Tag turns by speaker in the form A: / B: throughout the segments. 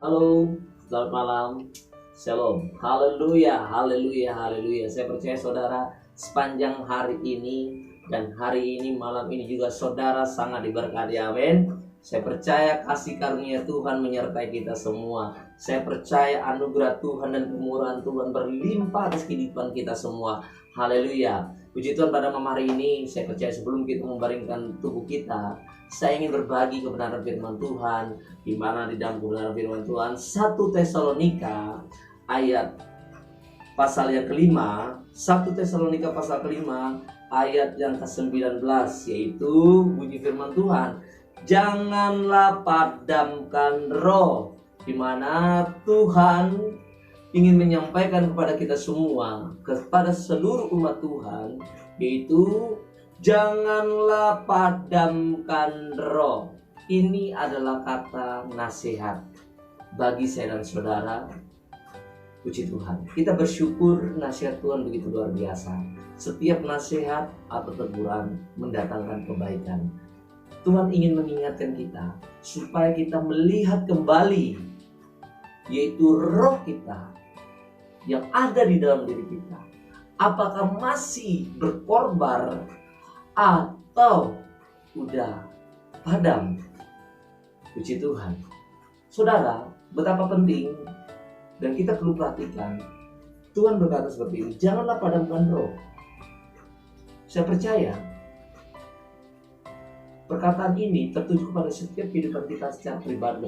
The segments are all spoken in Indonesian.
A: Halo, selamat malam. Shalom. Haleluya, haleluya, haleluya. Saya percaya saudara sepanjang hari ini dan hari ini malam ini juga saudara sangat diberkati. Amin. Saya percaya kasih karunia Tuhan menyertai kita semua. Saya percaya anugerah Tuhan dan kemurahan Tuhan berlimpah atas kehidupan kita semua. Haleluya. Puji Tuhan, pada malam hari ini saya percaya sebelum kita membaringkan tubuh kita, saya ingin berbagi kebenaran firman Tuhan, di mana di dalam kebenaran firman Tuhan 1 Tesalonika ayat pasal yang kelima, 1 Tesalonika pasal kelima ayat yang ke-19, yaitu bunyi firman Tuhan, janganlah padamkan roh, di mana Tuhan ingin menyampaikan kepada kita semua, kepada seluruh umat Tuhan, yaitu janganlah padamkan roh. Ini adalah kata nasihat bagi saya dan saudara. Puji Tuhan, kita bersyukur nasihat Tuhan begitu luar biasa. Setiap nasihat atau teguran mendatangkan kebaikan. Tuhan ingin mengingatkan kita supaya kita melihat kembali, yaitu roh kita yang ada di dalam diri kita, apakah masih berkorbar atau udah padam. Puji Tuhan. Saudara, betapa penting dan kita perlu perhatikan. Tuhan berkata seperti ini, janganlah padamkan roh. Saya percaya perkataan ini tertuju kepada setiap kehidupan kita secara pribadi.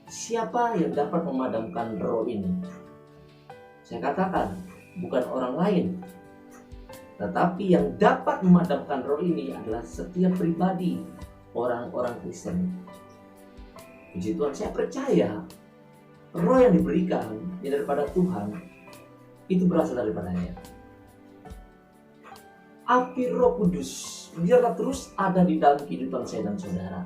A: Siapa yang dapat memadamkan roh ini? Saya katakan, bukan orang lain, tetapi yang dapat memadamkan roh ini adalah setiap pribadi, orang-orang Kristen. Puji Tuhan, saya percaya roh yang diberikan daripada Tuhan itu berasal daripadanya. Api Roh Kudus biarlah terus ada di dalam kehidupan saya dan saudara.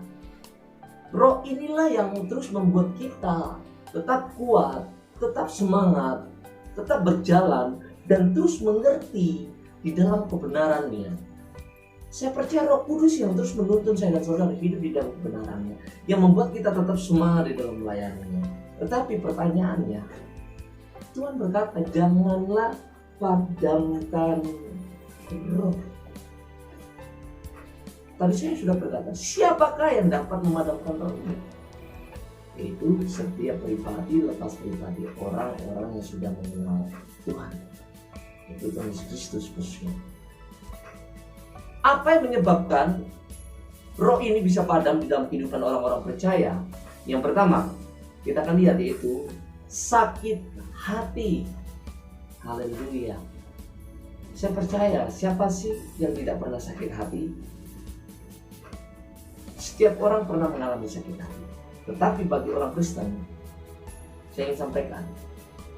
A: Roh inilah yang terus membuat kita tetap kuat, tetap semangat, tetap berjalan, dan terus mengerti di dalam kebenarannya. Saya percaya Roh Kudus yang terus menuntun saya dan saudara hidup di dalam kebenarannya, yang membuat kita tetap semangat di dalam melayaninya. Tetapi pertanyaannya, Tuhan berkata, janganlah padamkan roh. Tadi saya sudah berkata, siapakah yang dapat memadamkan roh ini? Yaitu setiap pribadi lepas pribadi, orang-orang yang sudah mengenal Tuhan, yaitu Tuhan Yesus Kristus khususnya. Apa yang menyebabkan roh ini bisa padam di dalam kehidupan orang-orang percaya? Yang pertama, kita akan lihat yaitu sakit hati. Haleluya. Saya percaya, siapa sih yang tidak pernah sakit hati? Setiap orang pernah mengalami sakit hati. Tetapi bagi orang Kristen, saya ingin sampaikan,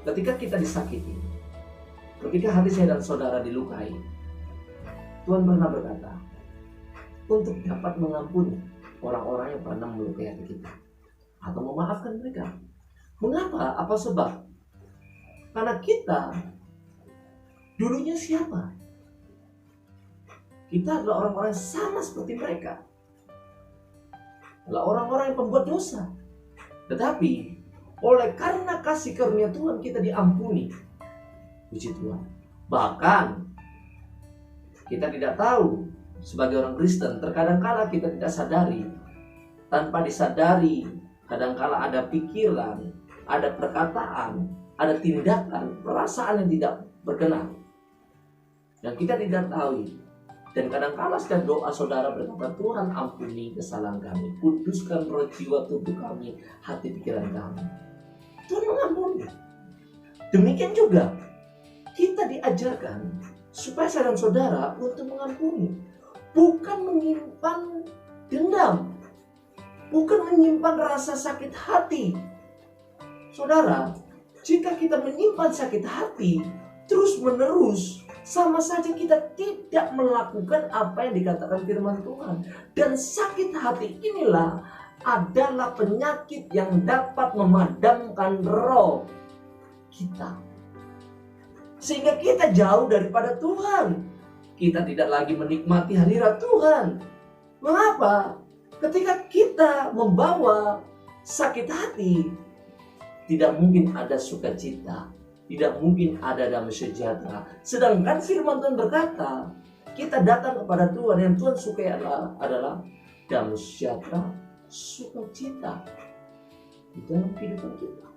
A: ketika kita disakiti, ketika hati saya dan saudara dilukai, Tuhan pernah berkata, untuk dapat mengampuni orang-orang yang pernah melukai hati kita, atau memaafkan mereka. Mengapa? Apa sebab? Karena kita dulunya siapa? Kita adalah orang-orang yang sama seperti mereka, adalah orang-orang yang pembuat dosa. Tetapi oleh karena kasih karunia Tuhan kita diampuni. Puji Tuhan. Bahkan kita tidak tahu sebagai orang Kristen, terkadang kala kita tidak sadari, tanpa disadari, kadangkala ada pikiran, ada perkataan, ada tindakan, perasaan yang tidak berkenan, dan kita tidak tahu. Dan kadangkala setiap doa saudara berkata, Tuhan ampuni kesalahan kami, kuduskan roh jiwa tubuh kami, hati pikiran kami. Tuhan mengampuni. Demikian juga kita diajarkan supaya saya dan saudara untuk mengampuni, bukan menyimpan dendam, bukan menyimpan rasa sakit hati. Saudara, jika kita menyimpan sakit hati terus menerus, sama saja kita tidak melakukan apa yang dikatakan firman Tuhan. Dan sakit hati inilah adalah penyakit yang dapat memadamkan roh kita, sehingga kita jauh daripada Tuhan. Kita tidak lagi menikmati hadirat Tuhan. Mengapa? Ketika kita membawa sakit hati, tidak mungkin ada sukacita, tidak mungkin ada damai sejahtera. Sedangkan firman Tuhan berkata, kita datang kepada Tuhan, yang Tuhan sukai adalah damai sejahtera, sukacita di dalam kehidupan kita.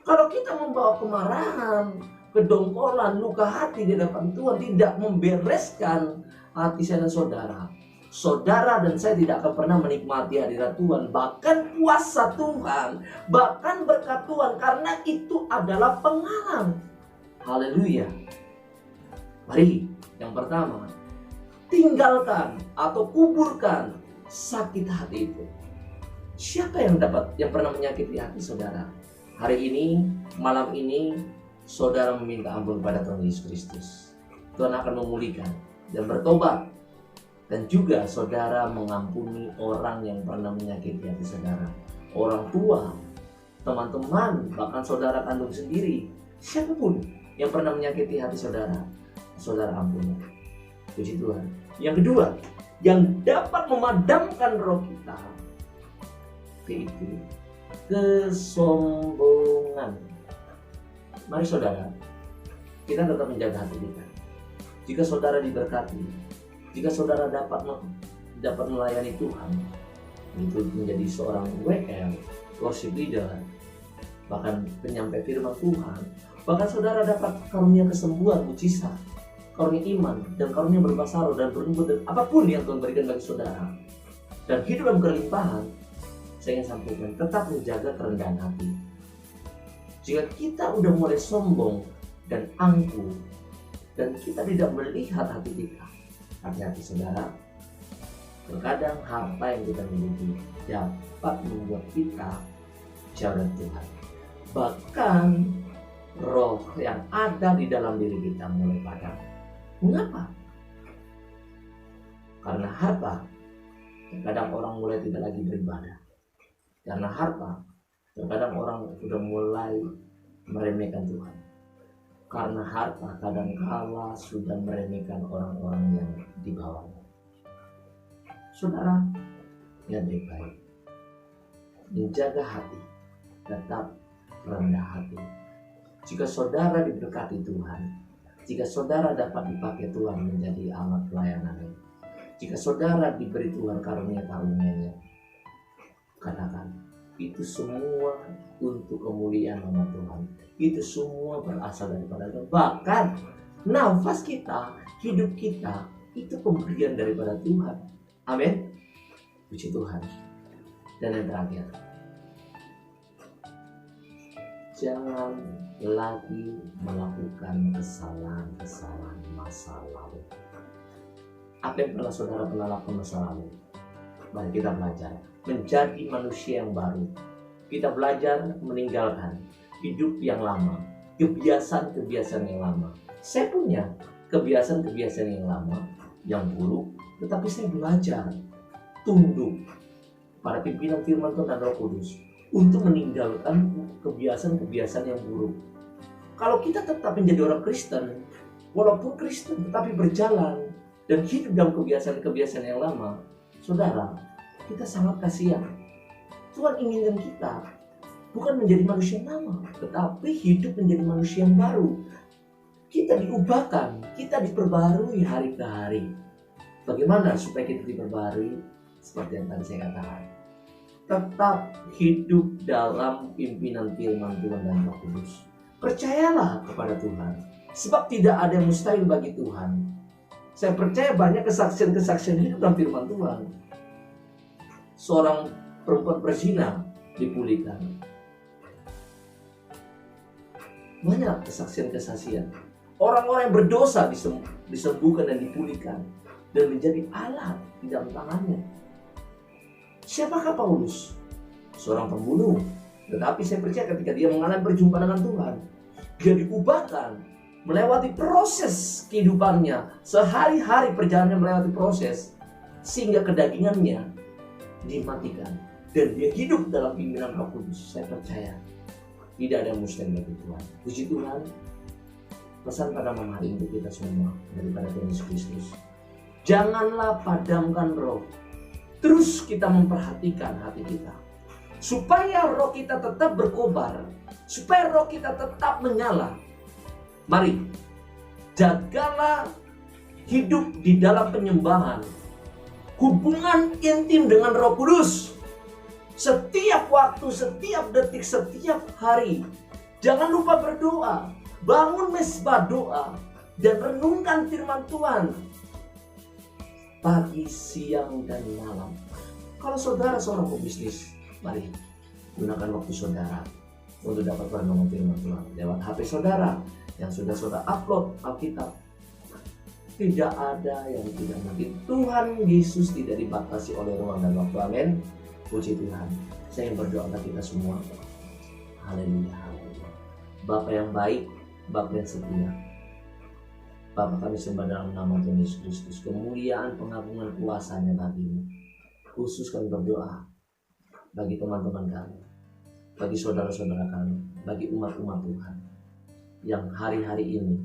A: Kalau kita membawa kemarahan, kedongkolan, luka hati di depan Tuhan, tidak membereskan hati saya dan saudara, saudara dan saya tidak akan pernah menikmati hadirat Tuhan, bahkan kuasa Tuhan, bahkan berkat Tuhan, karena itu adalah penghalang. Haleluya. Mari, yang pertama, tinggalkan atau kuburkan sakit hati itu. Siapa yang pernah menyakiti hati saudara? Hari ini, malam ini, saudara meminta ampun kepada Tuhan Yesus Kristus. Tuhan akan memulihkan dan bertobat. Dan juga saudara mengampuni orang yang pernah menyakiti hati saudara. Orang tua, teman-teman, bahkan saudara kandung sendiri. Siapapun yang pernah menyakiti hati saudara, saudara ampuni. Puji Tuhan. Yang kedua, yang dapat memadamkan roh kita, yaitu kesombongan. Mari saudara, kita tetap menjaga hati kita. Jika saudara diberkati, jika saudara dapat melayani Tuhan, itu menjadi seorang WL, worship leader, bahkan penyampai firman Tuhan, bahkan saudara dapat karunia kesembuhan, mujizat, karunia iman, dan karunia berbahasa roh dan bernubuat, dan apapun yang Tuhan berikan bagi saudara, dan hidup dalam kelimpahan, saya ingin sampaikan, tetap menjaga kerendahan hati. Jika kita udah mulai sombong dan angkuh, dan kita tidak melihat hati kita, hati-hati saudara, terkadang harta yang kita miliki dapat membuat kita jauh dari Tuhan. Bahkan roh yang ada di dalam diri kita mulai padam. Mengapa? Karena harta, terkadang orang mulai tidak lagi beribadah. Karena harta, terkadang orang sudah mulai meremehkan Tuhan. Karena harta kadangkala sudah meremehkan orang-orang yang di bawahnya. Saudara, yang baik-baik, menjaga hati, tetap rendah hati. Jika saudara diberkati Tuhan, jika saudara dapat dipakai Tuhan menjadi alat pelayanannya, jika saudara diberi Tuhan karunia-karunia-Nya, katakan, itu semua untuk kemuliaan nama Tuhan. Itu semua berasal daripada Tuhan. Bahkan nafas kita, hidup kita, itu pemberian daripada Tuhan. Amin. Puji Tuhan. Dan yang terakhir, jangan lagi melakukan kesalahan-kesalahan masa lalu. Apa yang pernah saudara lakukan masa lalu? Mari kita belajar menjadi manusia yang baru. Kita belajar meninggalkan hidup yang lama, kebiasaan-kebiasaan yang lama. Saya punya kebiasaan-kebiasaan yang lama, yang buruk, tetapi saya belajar tunduk pada pimpinan firman Tuhan dan Roh Kudus untuk meninggalkan kebiasaan-kebiasaan yang buruk. Kalau kita tetap menjadi orang Kristen, walaupun Kristen tetapi berjalan dan hidup dalam kebiasaan-kebiasaan yang lama, saudara, kita sangat kasihan. Tuhan inginkan kita bukan menjadi manusia yang lama, tetapi hidup menjadi manusia yang baru. Kita diubahkan, kita diperbarui hari ke hari. Bagaimana supaya kita diperbarui? Seperti yang tadi saya katakan, tetap hidup dalam pimpinan firman Tuhan dan Roh Kudus. Percayalah kepada Tuhan, sebab tidak ada yang mustahil bagi Tuhan. Saya percaya banyak kesaksian-kesaksian hidup dalam firman Tuhan. Seorang perempuan berzina dipulihkan. Banyak kesaksian-kesaksian. Orang-orang yang berdosa disembuhkan dan dipulihkan dan menjadi alat di dalam tangannya. Siapakah Paulus? Seorang pembunuh. Tetapi saya percaya ketika dia mengalami perjumpaan dengan Tuhan, dia diubahkan, melewati proses kehidupannya. Sehari-hari perjalanannya melewati proses, sehingga kedagingannya dimatikan. Dan dia hidup dalam pimpinan Roh Kudus. Saya percaya tidak ada yang mustahil bagi Tuhan. Puji Tuhan. Pesan pada malam hari untuk kita semua daripada Tuhan Yesus Kristus, janganlah padamkan roh. Terus kita memperhatikan hati kita. supaya roh kita tetap berkobar, supaya roh kita tetap menyala. Mari, jagalah hidup di dalam penyembahan, hubungan intim dengan Roh Kudus. Setiap waktu, setiap detik, setiap hari. Jangan lupa berdoa, bangun mesbah doa, dan renungkan firman Tuhan pagi, siang, dan malam. Kalau saudara seorang pebisnis, mari gunakan waktu saudara untuk dapat merenungkan firman Tuhan lewat HP saudara yang sudah saudara upload Alkitab. Tidak ada yang tidak mungkin. Tuhan Yesus tidak dibatasi oleh ruang dan waktu. Amin. Puji Tuhan. Saya ingin berdoa untuk kita semua. Haleluya, haleluya. Bapa yang baik, Bapa yang setia, Bapa kami sembah dalam nama Tuhan Yesus Kristus. Kemuliaan, pengagungan, kuasanya bagimu. Khusus kami berdoa bagi teman-teman kami, bagi saudara-saudara kami, bagi umat-umat Tuhan yang hari-hari ini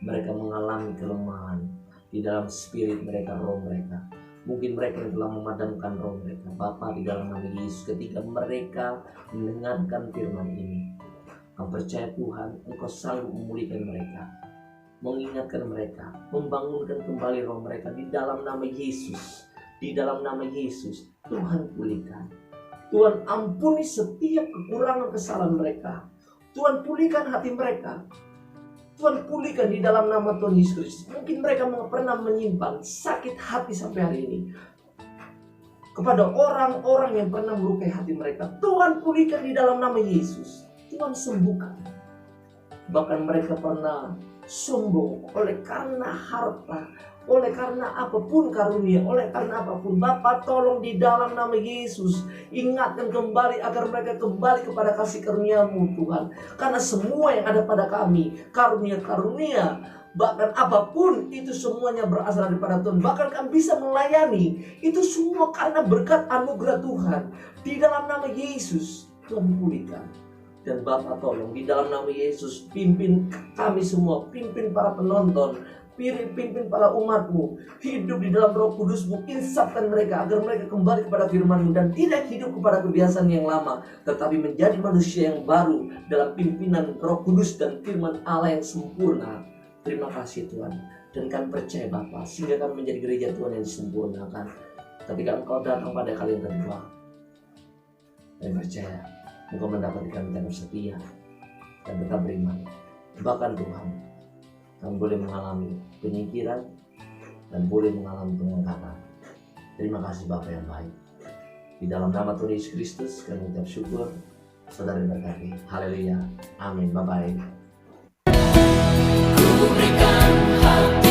A: mereka mengalami kelemahan di dalam spirit mereka, roh mereka. Mungkin mereka yang telah memadamkan roh mereka. Bapa, di dalam nama Yesus, ketika mereka mendengarkan firman ini, kami percaya Tuhan, Engkau selalu memulihkan mereka, mengingatkan mereka, membangunkan kembali roh mereka di dalam nama Yesus. Di dalam nama Yesus, Tuhan pulihkan. Tuhan ampuni setiap kekurangan kesalahan mereka. Tuhan pulihkan hati mereka. Tuhan pulihkan di dalam nama Tuhan Yesus Kristus. Mungkin mereka pernah menyimpan sakit hati sampai hari ini kepada orang-orang yang pernah melukai hati mereka. Tuhan pulihkan di dalam nama Yesus. Tuhan sembuhkan. Bahkan mereka pernah sombong oleh karena harta, oleh karena apapun karunia, oleh karena apapun. Bapa, tolong di dalam nama Yesus ingatkan kembali agar mereka kembali kepada kasih karunia-Mu Tuhan. Karena semua yang ada pada kami, karunia-karunia, bahkan apapun itu semuanya berasal daripada Tuhan. Bahkan kami bisa melayani itu semua karena berkat anugerah Tuhan. Di dalam nama Yesus Tuhan pulihkan. Dan Bapa, tolong di dalam nama Yesus pimpin kami semua, pimpin para penonton, pimpin para umat-Mu, hidup di dalam Roh Kudus-Mu, insapkan mereka agar mereka kembali kepada firman-Mu dan tidak hidup kepada kebiasaan yang lama, tetapi menjadi manusia yang baru dalam pimpinan Roh Kudus dan firman Allah yang sempurna. Terima kasih Tuhan. Dan kami percaya Bapa, sehingga kami menjadi gereja Tuhan yang disempurnakan. Ketika Engkau datang pada kali yang kedua, kami percaya Engkau mendapati kami tetap setia dan tetap beriman. Bahkan Tuhan, kami boleh mengalami penyingkiran dan boleh mengalami pengangkatan. Terima kasih Bapa yang baik. Di dalam nama Tuhan Yesus Kristus kami ucap syukur. Saudara berkati. Haleluya. Amin. Bye-bye. Ku berikan hati